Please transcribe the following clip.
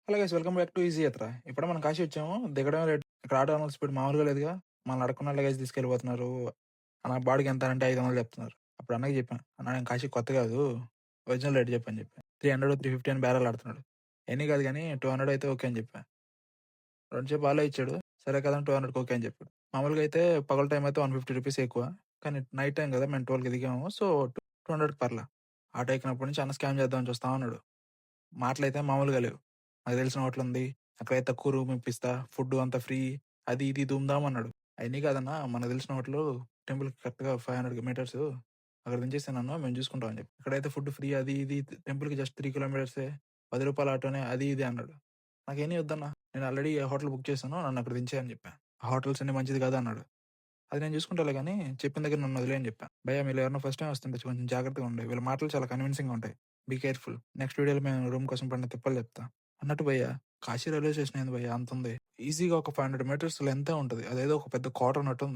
Hello guys welcome back to easy యాత్ర. ఇప్పుడే మనం కాశీ వచ్చాము. దిగడం లేట్. ఇక్కడ ఆటో ఓనర్ స్పీడ్ మామూలుగా లేదుగా. మనల్ని అడగకుండా లగేజ్ తీసుకెళ్ళిపోతున్నారు. నా బాడీకి ఎంత అంటే 500 చెప్తున్నారు. అప్పుడు అన్నకి చెప్పాను. అన్న నేను కాశీ కొత్త కాదు. ఒరిజినల్ రేట్ చెప్పని చెప్పా. 300, 350 అని బేరాలాడుతున్నాడు. ఎన్ని కాదు గానీ 200 అయితే ఓకే అని చెప్పా. రెండు సేపు ఆలోచించాడు. సరే కదా అని 200కి ఓకే అని చెప్పాడు. మామూలుగా అయితే పగల టైం అయితే 150 రూపీస్ ఎక్కువ. కానీ నైట్ టైం కదా మేము 12కి దిగాము. సో 200కి పర్లా. ఆటో ఎక్కినప్పటి నుంచి అన్న స్కామ్ చేద్దామని చూస్తా ఉన్నాడు. మాటలైతే మామూలుగా లేవు. నాకు తెలిసిన హోటలుంది. అక్కడైతే తక్కువ రూమ్ ఇప్పిస్తా. ఫుడ్డు అంతా ఫ్రీ. అది ఇది ధూమ్-ధామ్ అన్నాడు. అయన్నీ కాదన్నా మనకు తెలిసిన హోటలు టెంపుల్‌కి కరెక్ట్‌గా 500 మీటర్సు. అక్కడ దించేసేయి నన్ను మేము చూసుకుంటాం అని చెప్పి. ఇక్కడైతే ఫుడ్ ఫ్రీ అది ఇది టెంపుల్‌కి జస్ట్ 3 కిలోమీటర్సే. రూ. 10 ఆటోనే అది ఇది అన్నాడు. నాకేమీ వద్దన్నా. నేను ఆల్రెడీ హోటల్ బుక్ చేశాను. నన్ను అక్కడ దించేయి అని చెప్పా. ఆ హోటల్స్ అన్నీ మంచిది కాదు అన్నాడు. అది నేను చూసుకుంటాలే గానీ చెప్పిన దగ్గర నన్ను వదిలేయ్ అని చెప్పా. భయ్యా మీలో ఎవరైనా ఫస్ట్ టైమ్ వస్తుంటే కొంచెం జాగ్రత్తగా ఉండు. వీళ్ళ మాటలు చాలా కన్విన్సింగ్‌గా ఉంటాయి. Be careful. నెక్స్ట్ వీడియోలో మేము రూమ్ కోసం పడిన తిప్పలు చెప్తా. అన్నట్టు భయ్యా కాశీ రైల్వే స్టేషన్ ఏంది భయ్యా అంతుంది. ఈజీగా ఒక 500 మీటర్స్ లెంతే ఉంటది. అదేదో ఒక పెద్ద కోట ఉన్నట్టుంది.